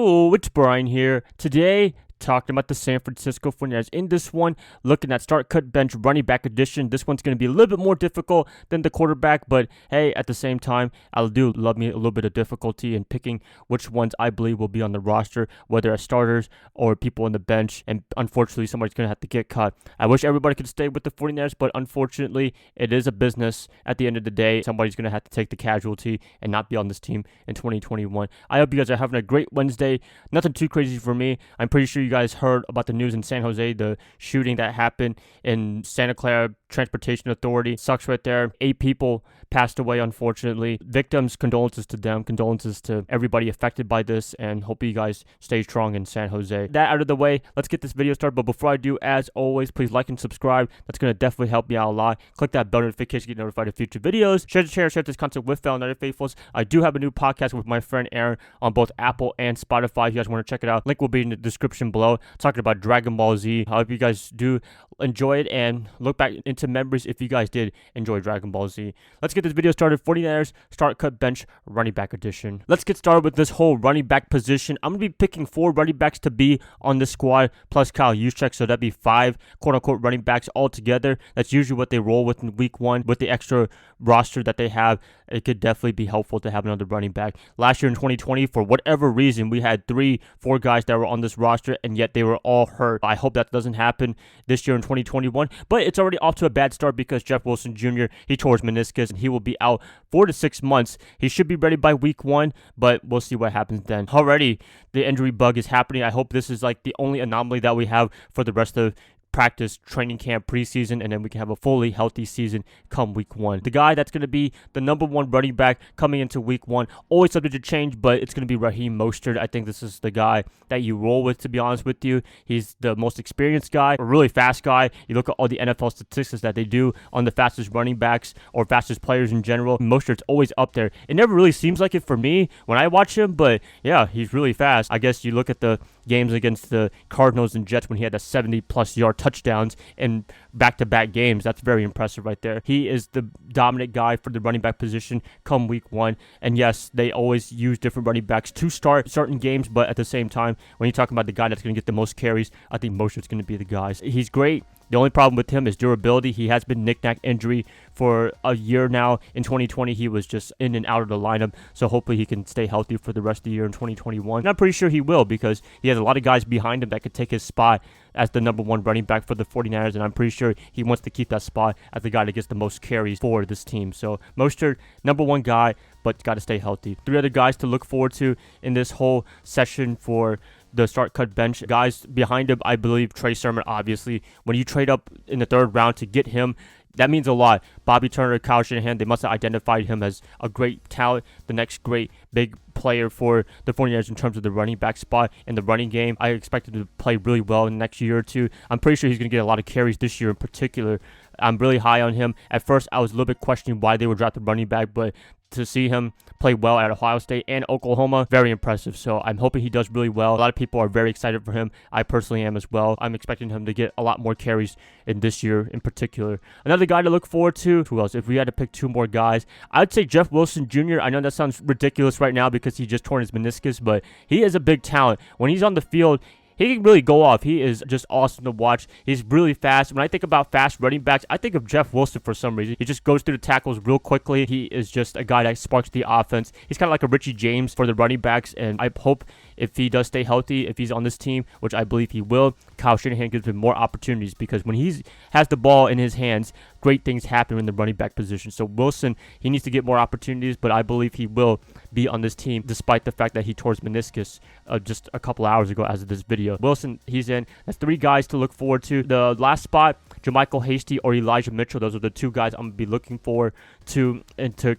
Yo, it's Brian here. Today, talking about the San Francisco 49ers. In this one, looking at start, cut, bench, running back edition. This one's going to be a little bit more difficult than the quarterback, but hey, at the same time, I do love me a little bit of difficulty in picking which ones I believe will be on the roster, whether as starters or people on the bench, and unfortunately, somebody's going to have to get cut. I wish everybody could stay with the 49ers, but unfortunately, it is a business. At the end of the day, somebody's going to have to take the casualty and not be on this team in 2021. I hope you guys are having a great Wednesday. Nothing too crazy for me. I'm pretty sure you guys heard about the news in San Jose, the shooting that happened in Santa Clara Transportation Authority. Sucks right there. 8 people passed away, unfortunately. Victims, condolences to them, condolences to everybody affected by this, and hope you guys stay strong in San Jose. That out of the way, let's get this video started. But before I do, as always, please like and subscribe. That's going to definitely help me out a lot. Click that bell notification to get notified of future videos. Share this content with fellow United faithfuls. I do have a new podcast with my friend Aaron on both Apple and Spotify. If you guys want to check it out, link will be in the description below. Talking about Dragon Ball Z. I hope you guys do enjoy it and look back into memories if you guys did enjoy Dragon Ball Z. Let's get this video started. 49ers start, cut, bench, running back edition. Let's get started with this whole running back position. I'm going to be picking 4 running backs to be on the squad plus Kyle Juszczyk, so that'd be 5 quote-unquote running backs all together. That's usually what they roll with in week 1 with the extra roster that they have. It could definitely be helpful to have another running back. Last year in 2020, for whatever reason, we had 3-4 guys that were on this roster, and yet they were all hurt. I hope that doesn't happen this year in 2021, but it's already off to a bad start because Jeff Wilson Jr., he tore his meniscus, and he will be out 4 to 6 months. He should be ready by week 1, but we'll see what happens then. Already, the injury bug is happening. I hope this is like the only anomaly that we have for the rest of practice, training camp, preseason, and then we can have a fully healthy season come week 1. The guy that's going to be the number 1 running back coming into week 1, always subject to change, but it's going to be Raheem Mostert. I think this is the guy that you roll with, to be honest with you. He's the most experienced guy, a really fast guy. You look at all the NFL statistics that they do on the fastest running backs or fastest players in general. Mostert's always up there. It never really seems like it for me when I watch him, but yeah, he's really fast. I guess you look at the games against the Cardinals and Jets when he had a 70-plus yard touchdowns in back-to-back games. That's very impressive right there. He is the dominant guy for the running back position come week 1. And yes, they always use different running backs to start certain games, but at the same time, when you're talking about the guy that's going to get the most carries, I think Mostert's going to be the guy. He's great. The only problem with him is durability. He has been knick-knack injury for a year now. In 2020, he was just in and out of the lineup, so hopefully he can stay healthy for the rest of the year in 2021. And I'm pretty sure he will because he has a lot of guys behind him that could take his spot as the number 1 running back for the 49ers, and I'm pretty sure he wants to keep that spot as the guy that gets the most carries for this team. So Mostert, number 1 guy, but got to stay healthy. 3 other guys to look forward to in this whole session for the start, cut, bench. Guys behind him, I believe Trey Sermon, obviously. When you trade up in the 3rd round to get him, that means a lot. Bobby Turner, Kyle Shanahan, they must have identified him as a great talent, the next great big player for the 49ers in terms of the running back spot in the running game. I expect him to play really well in the next year or 2. I'm pretty sure he's going to get a lot of carries this year in particular. I'm really high on him. At first, I was a little bit questioning why they would draft the running back, but to see him play well at Ohio State and Oklahoma, very impressive. So I'm hoping he does really well. A lot of people are very excited for him. I personally am as well. I'm expecting him to get a lot more carries in this year in particular. Another guy to look forward to, who else? If we had to pick 2 more guys, I'd say Jeff Wilson Jr. I know that sounds ridiculous right now because he just torn his meniscus, but he is a big talent. When he's on the field, he can really go off. He is just awesome to watch. He's really fast. When I think about fast running backs, I think of Jeff Wilson for some reason. He just goes through the tackles real quickly. He is just a guy that sparks the offense. He's kind of like a Richie James for the running backs, and I hope if he does stay healthy, if he's on this team, which I believe he will, Kyle Shanahan gives him more opportunities because when he has the ball in his hands, great things happen in the running back position. So Wilson, he needs to get more opportunities, but I believe he will be on this team despite the fact that he tore his meniscus just a couple hours ago as of this video. Wilson, he's in. That's 3 guys to look forward to. The last spot, JaMycal Hasty or Elijah Mitchell, those are the 2 guys I'm going to be looking for to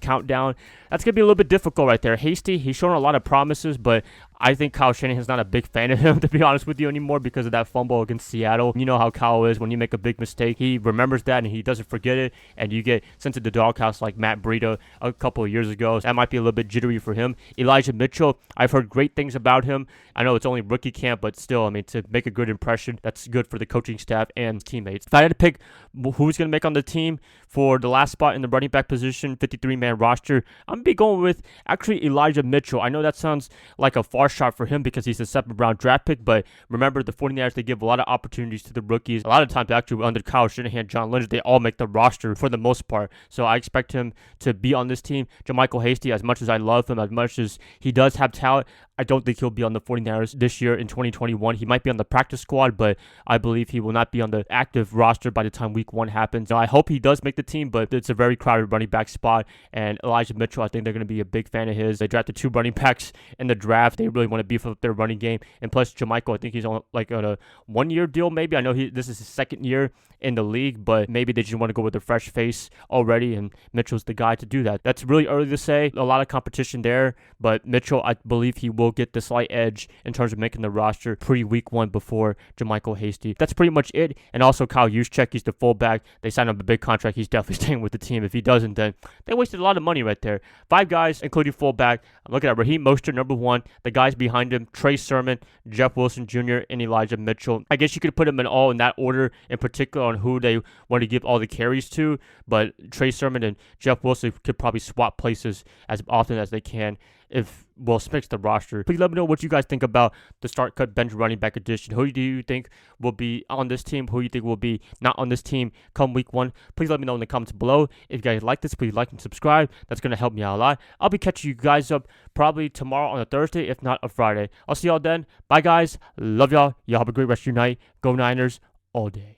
count down. That's going to be a little bit difficult right there. Hasty, he's shown a lot of promises, but I think Kyle Shanahan's not a big fan of him, to be honest with you, anymore because of that fumble against Seattle. You know how Kyle is. When you make a big mistake, he remembers that and he doesn't forget it, and you get sent to the doghouse like Matt Breida a couple of years ago. That might be a little bit jittery for him. Elijah Mitchell, I've heard great things about him. I know it's only rookie camp, but still, I mean, to make a good impression, that's good for the coaching staff and teammates. If I had to pick who's going to make on the team for the last spot in the running back position, 53-man roster, I'm going to be going with actually Elijah Mitchell. I know that sounds like a far far shot for him because he's a 7th round draft pick, but remember, the 49ers, they give a lot of opportunities to the rookies. A lot of times, actually, under Kyle Shanahan, John Lynch, they all make the roster for the most part. So I expect him to be on this team. JaMycal Hasty, as much as I love him, as much as he does have talent, I don't think he'll be on the 49ers this year in 2021. He might be on the practice squad, but I believe he will not be on the active roster by the time week 1 happens. Now, I hope he does make the team, but it's a very crowded running back spot. And Elijah Mitchell, I think they're going to be a big fan of his. They drafted 2 running backs in the draft. They really want to beef up their running game. And plus, JaMycal, I think he's on a 1-year deal maybe. I know this is his 2nd year in the league, but maybe they just want to go with a fresh face already, and Mitchell's the guy to do that. That's really early to say. A lot of competition there, but Mitchell, I believe he will get the slight edge in terms of making the roster week 1 before JaMycal Hasty. That's pretty much it. And also Kyle Juszczyk, he's the fullback. They signed him a big contract. He's definitely staying with the team. If he doesn't, then they wasted a lot of money right there. 5 guys, including fullback. I'm looking at Raheem Mostert, number 1. The guys behind him, Trey Sermon, Jeff Wilson Jr., and Elijah Mitchell. I guess you could put them in that order, in particular on who they want to give all the carries to, but Trey Sermon and Jeff Wilson could probably swap places as often as they can if Will Smith's the roster. Please let me know what you guys think about the start cut bench running back edition. Who do you think will be on this team? Who do you think will be not on this team come week 1? Please let me know in the comments below. If you guys like this, please like and subscribe. That's going to help me out a lot. I'll be catching you guys up probably tomorrow on a Thursday, if not a Friday. I'll see y'all then. Bye, guys. Love y'all. Y'all have a great rest of your night. Go Niners all day.